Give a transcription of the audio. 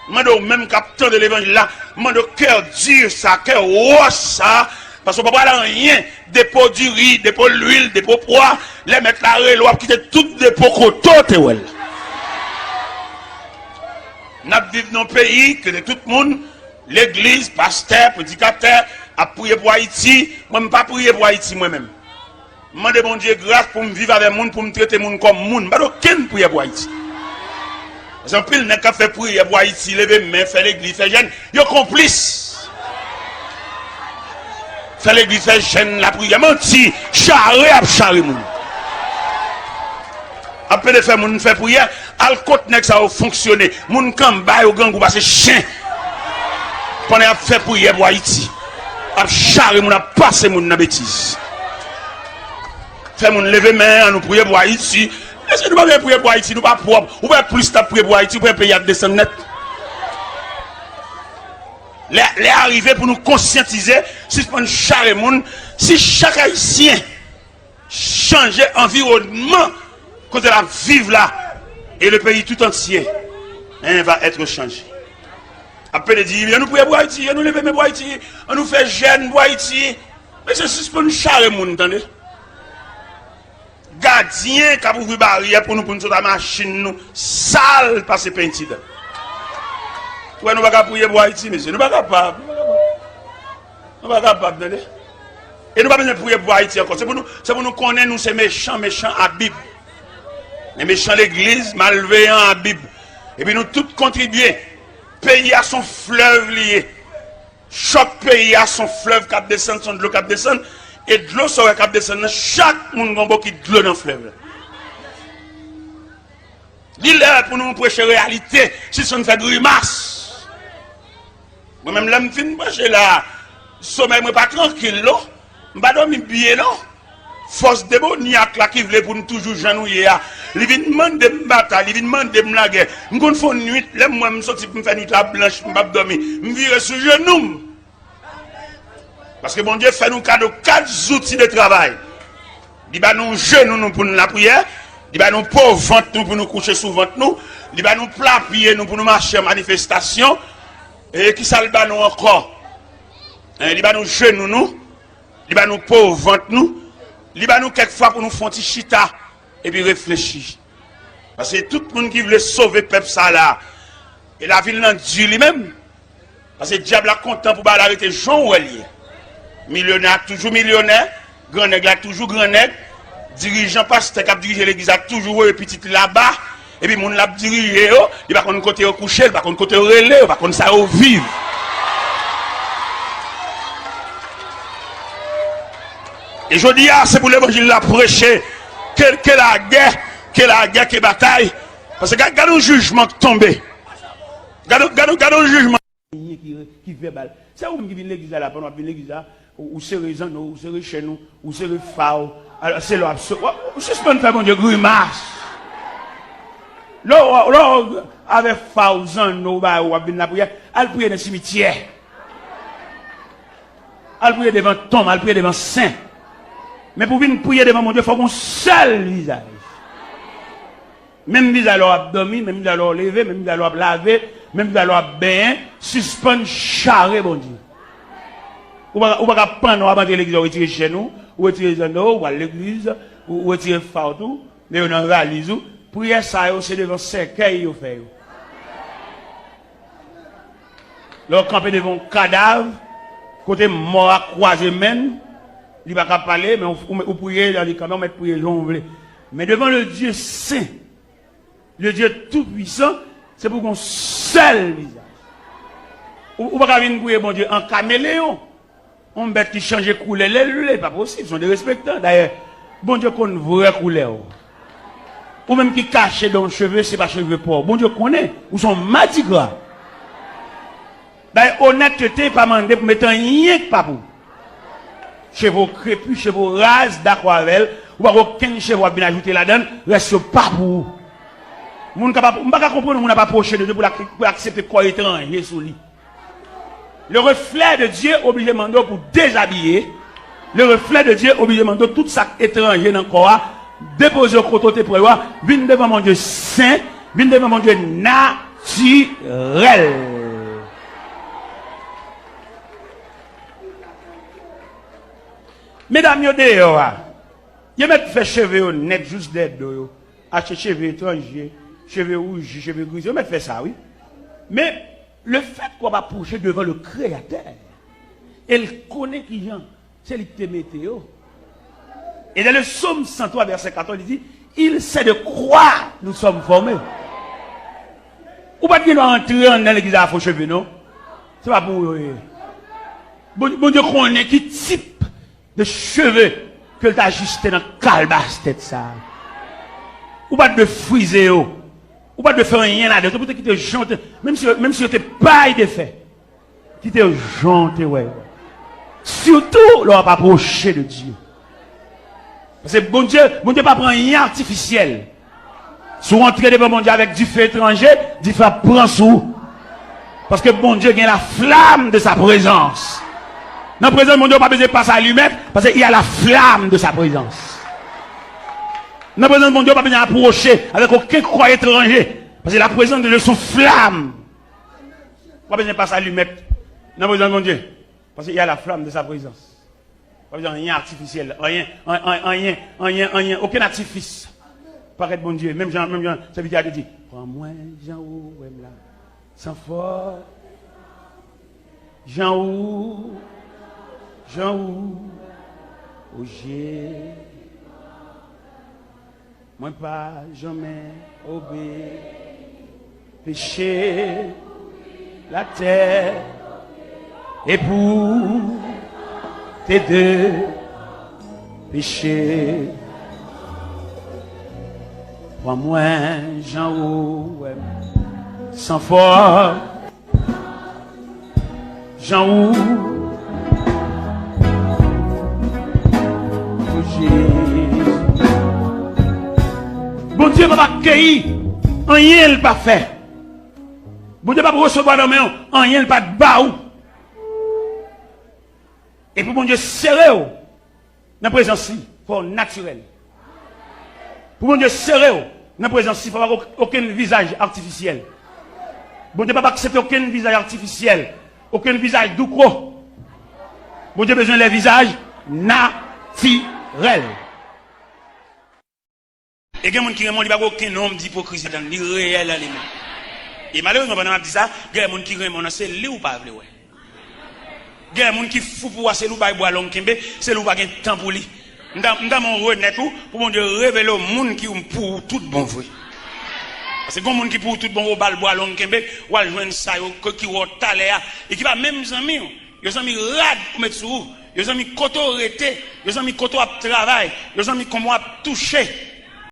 Mando même capteur de l'évangile là, mando cœur dur ça, cœur roche ça, parce qu'on peut pas rien, dépôt du riz, dépôt l'huile, dépôt poids, les mettre la relo, quitter tout dépôt coton te wel. N'a vivre dans un pays que de tout le monde, l'église, pasteur, prédicateur, a prié pour Haïti, moi même pas prier pour Haïti moi-même. Je demande mon Dieu grâce pour me vivre avec les gens, pour me traiter les gens comme les gens. Je ne aucune prière pour Haïti. Parce qu'en pile, n'a qu'à faire prière pour Haïti, lever main, faire l'église, faire jeûne, ils sont complices. Faire l'église, faire jeûne, la prière, menti, charrer, charrer les gens. Après de faire mon faire prière, al côté nek ça va fonctionner. Mon kamba au gang ou passer chien. Pendant a fait prière pour Haïti. A charrer mon a passer mon na bêtise. Fait mon lever main, nous prier pour Haïti. Est-ce que nous pas prier pour Haïti, nous pas propre. Ou pas plus ta prier pour Haïti, pour payer à descendre net. Les arriver pour nous conscientiser, si on charrer moun, si chaque haïtien change environnement quand elle vive là, et le pays tout entier va être changé. Après, il dit, nous prions pour Haïti, nous levons pour Haïti, on nous fait jeûne pour Haïti. Mais c'est juste pour nous charrer, vous entendez? Gardien qui a ouvert barrière pour nous sortir la machine, nous, sale par ces peintis. Ouais, nous ne pouvons pas prier pour Haïti, monsieur, nous ne sommes pas capables. Nous ne sommes pas capables, entendez? Et nous ne pouvons pas prier pour Haïti encore. C'est pour nous connaître, nous, ces méchants à Bible. Les méchants l'église, malveillants à Bible. Et puis nous tous contribuer. Pays à son fleuve lié. Chaque pays a son fleuve qui descend, son de l'eau qui descend. Et de l'eau sera qui descend. Chaque monde a qui de l'eau dans le fleuve. Dis-le pour nous prêcher la réalité. Si ça ne fait grimace. Moi-même, là, je finis prêcher là. Sommeil, moi pas tranquille, là. Je ne vais pas dormir bien, non. Force démoniaque là qui voulait pour nous toujours janouiller. Il vient demander de me battre, il vient demander de me la guerre. Je vais faire une nuit, là, moi, je sorti pour me faire une nuit blanche, je ne vais pas dormir. Je vais virer sur genoux. Parce que mon Dieu fait nous cadeau 4 outils de travail. Il va nous genoux pour nous la prière. Il va nous pauvres ventre nous pour nous coucher sous ventre nous. Il va nous plat pied nous pour nous marcher en manifestation. Et qui ça le va nous encore? Il va nous genoux nous. Il va nous pauvres ventre nous. Il va nous quelquefois pour nous faire un petit chita et puis réfléchir. Parce que tout le monde qui veut sauver le peuple ça là, et la ville n'a Dieu lui-même. Parce que le diable a content pour arrêter Jean Ouelier. Millionnaire, toujours millionnaire. Grand nègre, toujours grand nègre. Dirigeant pasteur qui a dirigé l'église a toujours eu petit là-bas. Et puis, mon l'a dirigé, il va qu'on côté au coucher, il va qu'on côté au relais, il va qu'on ça au vivre. Et je dis, c'est pour l'évangile la prêcher, que la guerre, que la bataille. Parce que regardez le jugement tombé. Regardez le jugement. Qui fait balle. C'est où qui vient l'église là, pendant que l'église là, ou c'est raison, ou c'est chez nous, ou c'est le phare. Alors c'est là, suspend faire mon Dieu, grimace. Là, avec phare, ou bien la prière, elle prie dans le cimetière. Elle prie devant tombe, elle prie devant saint. Mais pour venir prier devant mon Dieu, il faut qu'on seul visage. Même visage à abdomen, même visage à lever, même visage à laver, même visage à bain, suspend charré, bon Dieu. Ou pas prendre, on va l'église, retirer chez nous, ou retirer les anneaux, ou à l'église, ou retirer partout, mais on en réalise. Prière ça, c'est devant cercueil, vous faites. Là, camper devant un cadavre, côté mort à croiser même. Il ne va pas parler, mais on prier dans les camions, on met prier l'ombre. Mais devant le Dieu saint, le Dieu tout-puissant, c'est pour qu'on seul visage. Ou pas venir prier, bon Dieu, en caméléon. On bête qui change de couleur, c'est pas possible, ils sont des respectants. D'ailleurs, bon Dieu connaît vraie couleur. Ou même qui cache dans le cheveu, c'est pas cheveux pauvres. Bon Dieu connaît, ou sont matigras. D'ailleurs, honnêteté, pas mandé pour mettre rien que pas pour. Chevaux crépus, chevaux rases d'aquarelle, ou pas aucun chevaux bien ajouté là-dedans, reste pas pour vous. On ne peut pas comprendre, on n'a pas approché de Dieu pour accepter quoi étranger sous lui. Le reflet de Dieu oblige Mando pour déshabiller. Le reflet de Dieu oblige Mando tout ça étranger dans le corps, déposer au côté pour voir, venir devant mon Dieu saint, venir devant mon Dieu naturel. Mesdames, yo dehors, yo met fait cheveux net juste d'aide yo, acheter cheveux étrangers, cheveux rouges, cheveux gris, yo met fait ça oui. Mais le fait qu'on va approcher devant le Créateur, elle connaît qui gens, c'est lui qui te météo. Et dans le psaume 103 verset 14, il dit, il sait de quoi nous sommes formés. Ou pas qu'il doit entrer dans l'église à faux cheveux, non? C'est pas pour bon Dieu connaît qui type de cheveux que tu as ajusté dans le calebasse tête ça. Ou pas de friser, ou pas de faire rien là-dedans, peut-être qu'il te jante, même si tu pas de fait, qui te jante, ouais. Surtout, l'on va pas approcher de Dieu. Parce que bon Dieu pas prendre rien artificiel. Si vous entrez devant mon Dieu avec du feu étranger, du feu prend sous. Parce que bon Dieu a la flamme de sa présence. Dans la présence de mon Dieu, pas besoin de passer à lui-même, parce qu'il y a la flamme de sa présence. Dans la présence de mon Dieu, pas besoin d'approcher avec aucun croyant étranger, parce que la présence de Dieu, son flamme. Pas besoin de passer à lui-même. Dans la présence de mon Dieu, parce qu'il y a la flamme de sa présence. Pas besoin de rien artificiel, rien, aucun artifice. Paraît bon Dieu, même Jean, ça veut dire, dit, prends-moi, Jean ou, là, sans fort, Jean ou, au j'ai, moi pas jamais obéi, péché, la terre, et pour tes deux péchés. Prends-moi, Jean-Ou, sans fort, Jean-Ou, bon Dieu va pas accueillir, rien il pas fait. Bon Dieu va pas recevoir dans main, rien il pas de baou. Et pour bon Dieu serrer dans la présence, il faut naturel. Pour mon Dieu serré, dans la présence, il ne faut avoir aucun visage artificiel. Bon Dieu ne peut pas accepter aucun visage artificiel, aucun visage doucro. Bon Dieu a besoin des visages naturels. Et il y a des gens qui ne pas aucun homme d'hypocrisie dans le réel. Et malheureusement, pendant que je dis ça, il y a des gens qui ne c'est lui ou pas. Il y a des gens qui font pour c'est lui ou pas boire long c'est lui ou pas temps pour lui. Dans mon renet pour mon Dieu révéler au monde qui pour tout bon vrai. Parce que quand monde qui pour tout bon au bal bois long kembe ou al joindre ça qui au taléa et qui va même amis yo amis rad pour mettre sur yo amis koto rete yo amis koto à travail yo amis comment toucher